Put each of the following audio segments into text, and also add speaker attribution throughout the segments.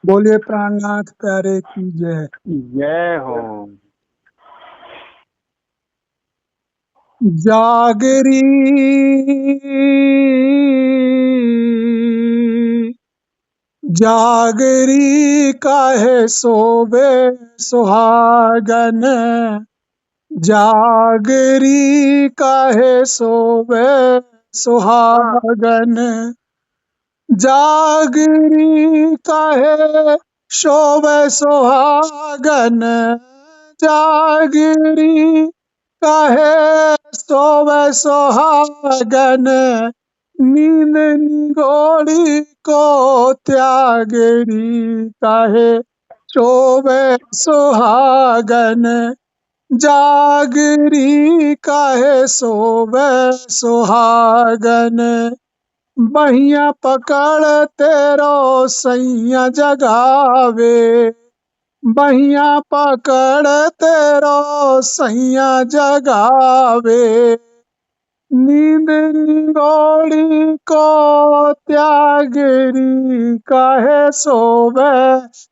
Speaker 1: बोलिए प्राणनाथ प्यारे की जय।
Speaker 2: जय हो।
Speaker 1: जागरी जागरी काहे सोवे सुहागन, जागरी काहे सोवे सुहागन, जागरी काहे सोवे सुहागन, जागरी काहे सोवे सुहागन, नींद निगोड़ी को त्यागरी काहे सोवे सुहागन, जागरी काहे सोवे सुहागन, बहिया पकड़ तेरो सैया जगावे, बहिया पकड़ तेरो सैया जगावे, नींद निगोड़ी को त्यागरी काहे सोवे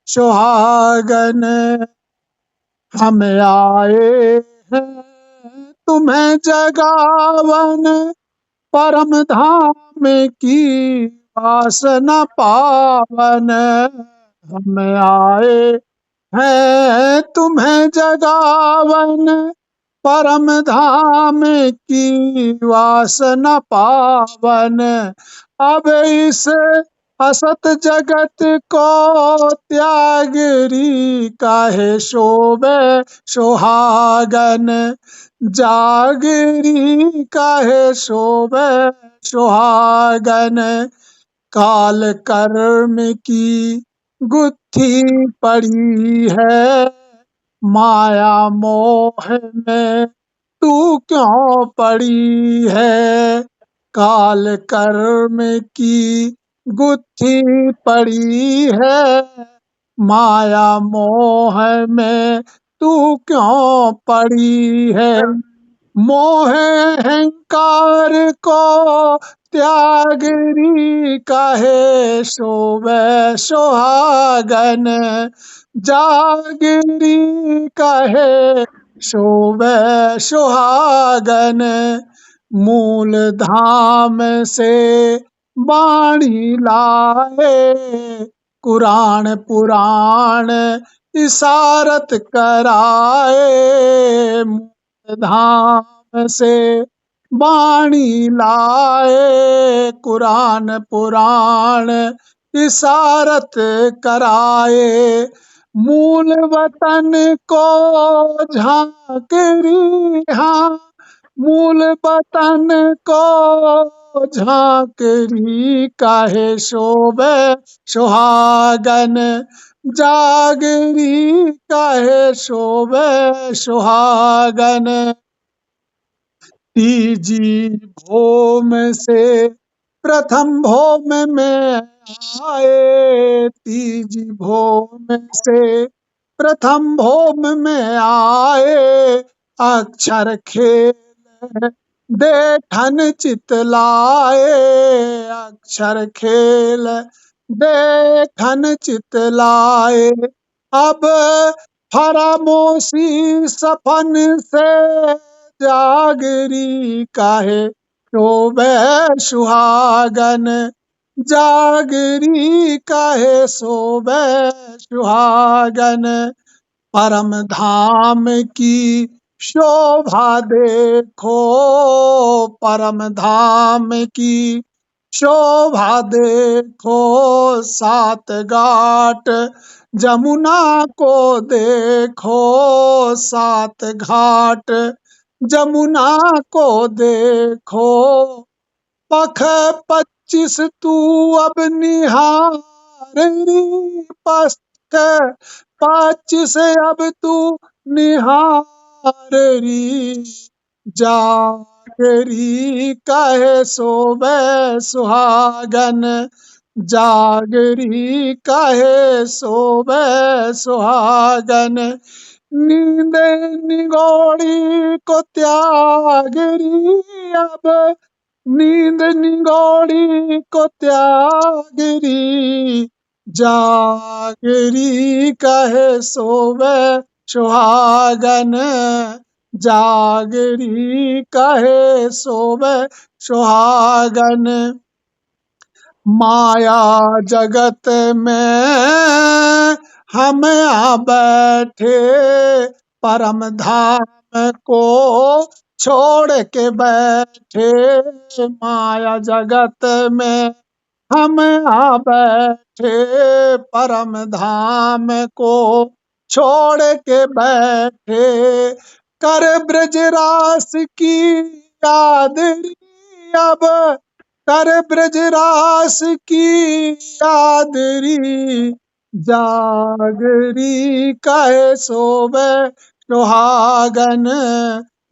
Speaker 1: सुहागन, हम आए हैं तुम्हें जगावन, परम धाम की वासना पावन, हम आए हैं तुम्हें जगावन, परम धाम की वासना पावन, अब इस असत जगत को त्यागरी काहे शोभे सुहागन, जागरी काहे शोभे सुहागन, काल कर्म की गुत्थी पड़ी है, माया मोह में तू क्यों पड़ी है, काल कर्म की गुत्थी पड़ी है, माया मोह में तू क्यों पड़ी है, मोह अहंकार को त्यागरी काहे शोभे सुहागन, जागरी काहे शोभे सुहागन, मूल धाम से बाणी लाए, कुरान पुराण इशारत कराए, मूल धाम से बाणी लाए, कुरान पुराण इशारत कराए, मूल वतन को झांकरी, हाँ मूल वतन को झांकरी काहे शोभे सुहागन, जागरी काहे शोभे सुहागन, तीजी भौम से प्रथम भौम में आए, तीजी भौम से प्रथम भौम में आए, अक्षर खेल देखन चितलाए, अक्षर खेल देखन चितलाए, अब फरामोशी सपन से जागरी काहे शोभे सुहागन, जागरी काहे शोभे सुहागन, परम धाम की शोभा देखो, परम धाम की शोभा देखो, सात घाट जमुना को देखो, सात घाट जमुना को देखो, पख 25 तू अब निहाररी, पख 25 अब तू निहाररी, जागरी काहे सोवे सुहागन, जागरी काहे सोवे सुहागन, नींद निगोड़ी को त्यागरी, अब नींद निगोड़ी को त्यागरी, जागरी कहे सोवे सुहागन, जागरी कहे सोवे सुहागन। माया जगत में हम आ बैठे, परम धाम को छोड़ के बैठे। माया जगत में हम आ बैठे, परम धाम को छोड़ के बैठे। कर ब्रजरास की याद री अब, कर ब्रजरास की याद री। जागरी कहे सोवे सुहागन,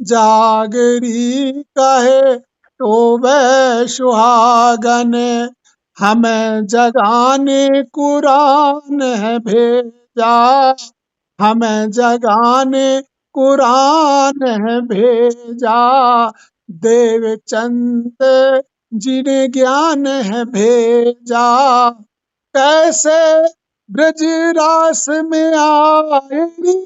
Speaker 1: जागरी कहे सोवे सुहागन। हमें जगाने कुरान है भेजा, हमें जगाने कुरान है भेजा। देवचंद जी ने ज्ञान है भेजा। कैसे ब्रजरास में आए री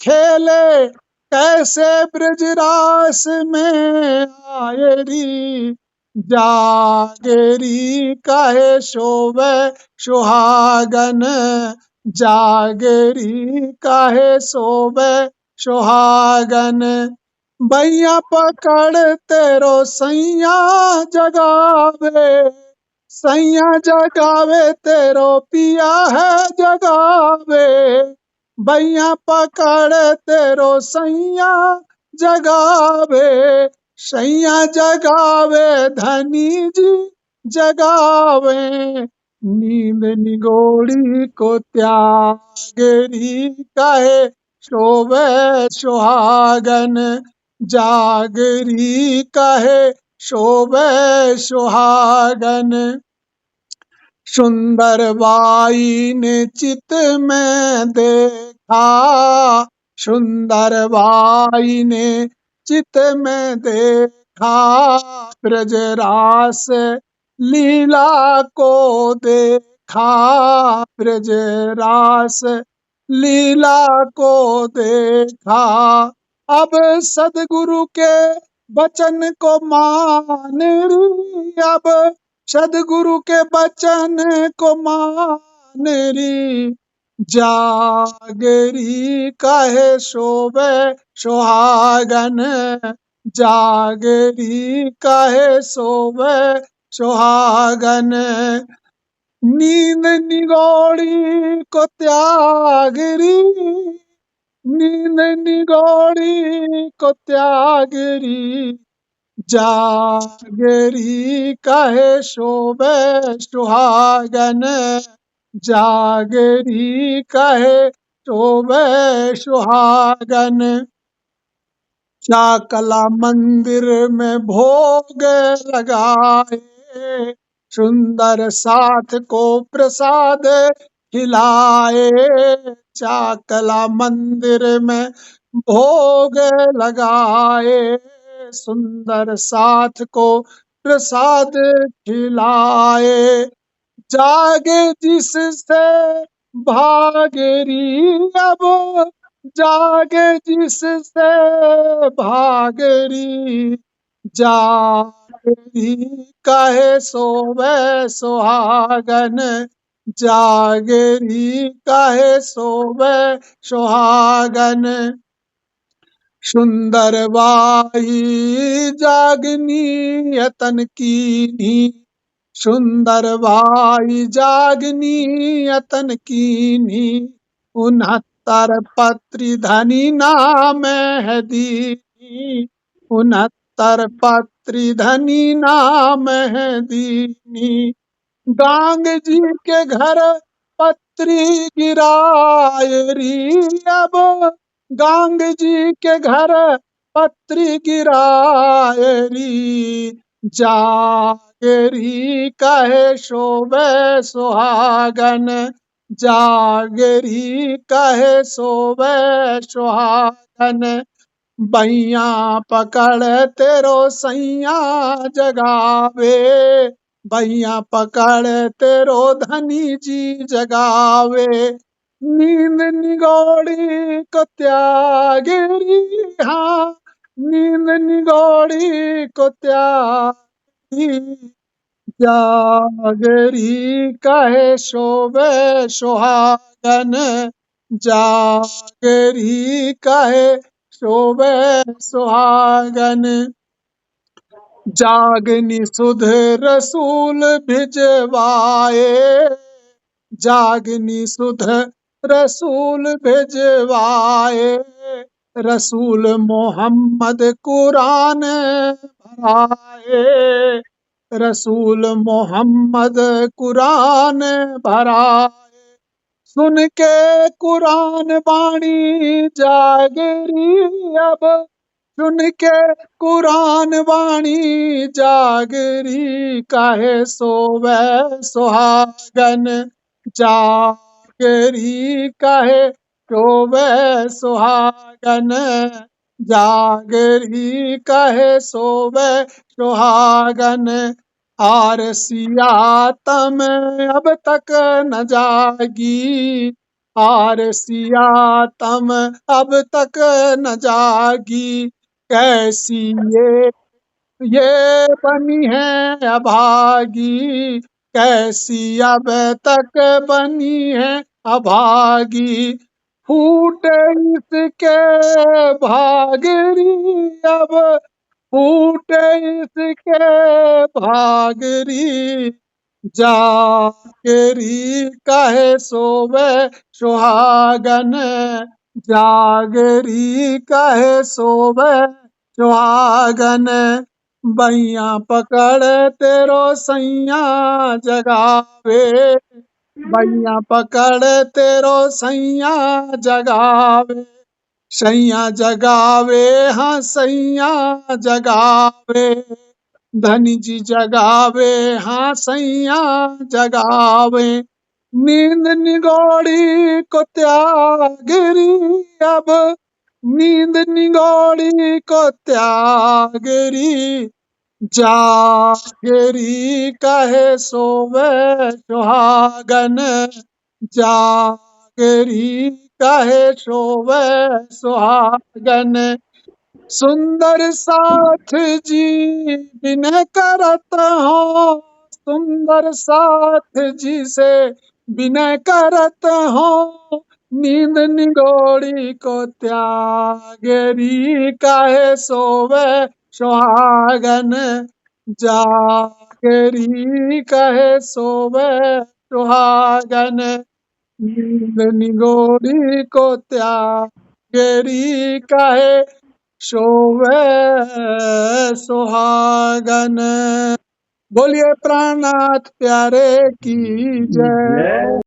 Speaker 1: खेले, कैसे ब्रजरास में आए री। जागरी कहे सोवे सुहागन, जागरी कहे सोवे सुहागन। बैया पकड़ तेरो सैया जगावे, सैया जगावे तेरो पिया है जगावे। बैया पकड़ तेरो सैया जगावे, सैया जगावे धनी जी जगावे। नींद निगोड़ी को त्यागरी कहे सोवे सुहागन, जागरी कहे सोवे सुहागन। सुंदर बाई ने चित में देखा, सुंदर बाई ने चित में देखा। ब्रजरास लीला को देखा, ब्रजरास लीला को देखा। अब सदगुरु के वचन को मान री, अब सदगुरु के वचन को मान री। जागरी कहे सोवे सुहागन, जागरी कहे सोवे सुहागन। नींद निगोड़ी को त्यागरी, नींद निगोड़ी को त्यागरी। जागरी कहे सोवे सुहागन, जागरी कहे सोवे सुहागन। चाकला मंदिर में भोग लगाए, सुंदर साथ को प्रसाद खिलाए। चाकला मंदिर में भोग लगाए, सुंदर साथ को प्रसाद खिलाए। जागे जिससे भागरी अब, जागे जिससे भागरी। जागरी कहे सोवे सुहागन, जागरी कहे सोवे सुहागन। सुंदर बाई जागनी यतन कीनी, सुंदर बाई जागनी यतन कीनी। 69 पत्री धनी नाम है दीनी, 69 पत्री धनी नाम है दीनी। गांग जी के घर पत्री गिराए री अब, गांग जी के घर पत्री गिराए री। जागरी कहे सोवे सुहागन, जागरी कहे सोवे सुहागन। बैया पकड़ तेरो सैया जगावे, बहिया पकड़ तेरो धनी जी जगावे। नींद निगोड़ी को त्यागरी, हाँ नींद निगोड़ी को त्यागी। जागरी कहे शोभे सुहागन, जागरी कहे शोभे सुहागन। जागनी सुध रसूल भिजवाए, जागनी सुध रसूल भिजवाए। रसूल मोहम्मद कुरान भराए, रसूल मोहम्मद कुरान भराए। सुन के कुरान बाणी जागरी अब, सुन के कुरान वाणी जागरी। काहे सोवे सुहागन, जागरी काहे सोवे सुहागन, जागरी काहे सोवे सुहागन। आर सिया तम अब तक न जागी, आर सिया तम अब तक न जागी। कैसी ये बनी है अभागी, कैसी अब तक बनी है अभागी। फूटे इसके भागरी अब, फूटे इसके भागरी। जागरी कहे सोवे सुहागन, जागरी कहे सोवे सुहागन। बहिया पकड़ तेरो सैया जगावे, बहिया पकड़ तेरो सैया जगावे। सैया जगावे हाँ सैया जगावे, धनी जी जगावे हाँ सैया जगावे। नींद निगोड़ी को त्यागरी अब, नींद निगोड़ी को त्यागरी। जागरी कहे सोवे सुहागन, जागरी कहे सोवे सुहागन। सुंदर साथ जी बिन करत हो, सुंदर साथ जी से बिन करत हो। नींद निगोड़ी को त्यागरी काहे सोवे सुहागन, जागरी कहे सोवे सुहागन। नींद निगोड़ी को त्यागरी कहे सोवे सुहागन। बोलिए प्राणनाथ प्यारे की जय।